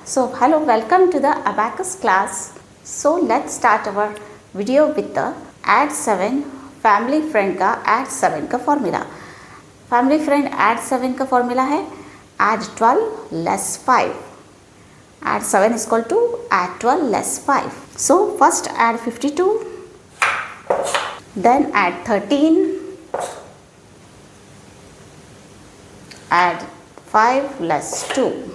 So hello, welcome to the Abacus class. So let's start our video with the add 7 family friend का add 7 का formula. Family friend add 7 का formula है add 12 less 5. Add 7 is equal to add 12 less 5. So first add 52, then add 13, add 5 less 2.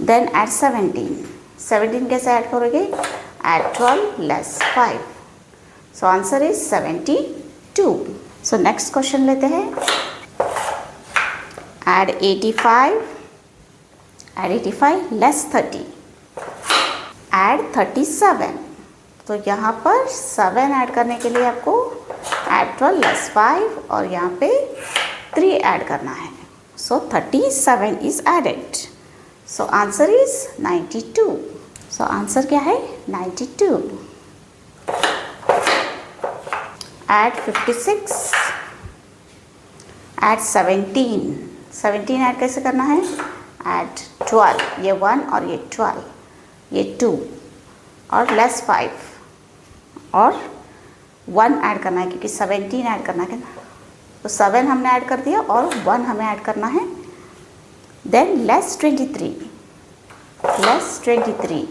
Then add 17. 17 कैसे add करोगे? Add 12 less 5. So answer is 72. So next question लेते हैं. Add 85. Add 85 less 30. Add 37. तो यहाँ पर 7 add करने के लिए आपको add 12 less 5 और यहाँ पे 3 ऐड करना है. So 37 is added. So answer is 92. So answer क्या है? 92. Add 56. Add 17. 17 ऐड कैसे करना है? Add 12. ये 1 और ये 12. ये 2 और less 5 और 1 ऐड करना है क्योंकि 17 ऐड करना है. तो 7 हमने ऐड कर दिया और 1 हमें ऐड करना है. Then less 23. Less 23.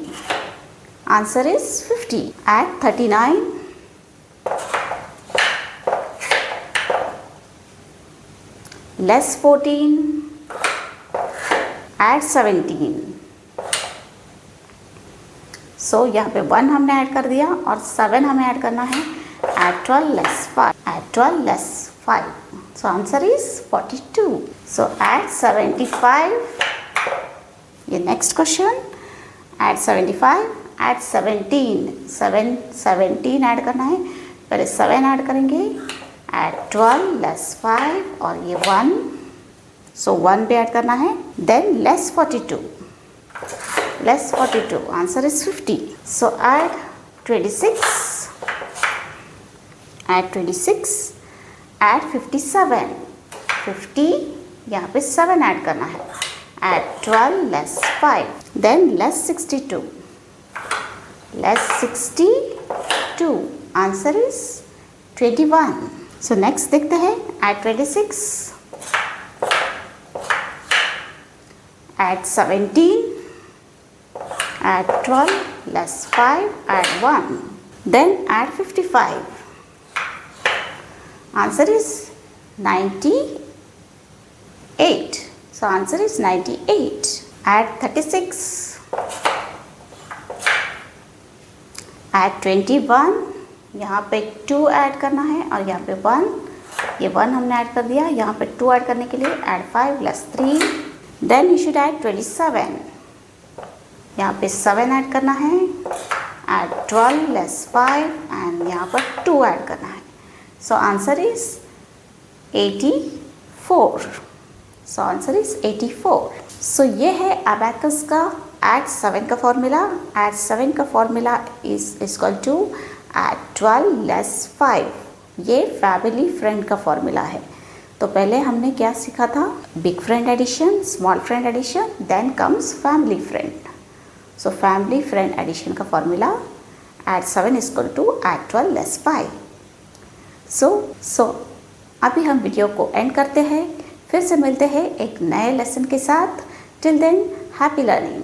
Answer is 50. Add 39. Less 14. Add 17. So यहाँ पे 1 हमने ऐड कर दिया और 7 हमें ऐड करना है. Add 12 less 5. Add 12 less 5. So answer is 42. So add 75. ये next question. Add 75. Add 17. 17 add करना है. पहले 7 ऐड करेंगे. Add 12 less 5 और ये 1. So 1 भी ऐड करना है. Then less 42. Less 42. Answer is 50. So add 26. Add 26. Add 57. 50 यहाँ पे 7 ऐड करना है. Add 12 less 5. Then less 62. Less 62. Answer is 21. So next देखते हैं. Add 26. Add 17. Add 12 less 5. Add 1. Then add 55. Answer is 98. So answer is 98. Add 36. Add 21. यहाँ पे 2 add करना है और यहाँ पे 1. ये 1 हमने ऐड कर दिया. यहाँ पे 2 ऐड करने के लिए add 5 less 3. Then you should add 27. यहाँ पे 7 ऐड करना है. Add 12 less 5 and यहाँ पर 2 ऐड करना है. So answer is 84. So answer is 84. So ये है abacus का add 7 का formula. Add 7 का formula is equal to add 12 less 5. ये family friend का formula है. तो पहले हमने क्या सीखा था? Big friend addition, small friend addition, then comes family friend. So family friend addition का formula add 7 is equal to add 12 less 5. So अभी हम वीडियो को एंड करते हैं. फिर से मिलते हैं एक नए लेसन के साथ. Till than happy learning.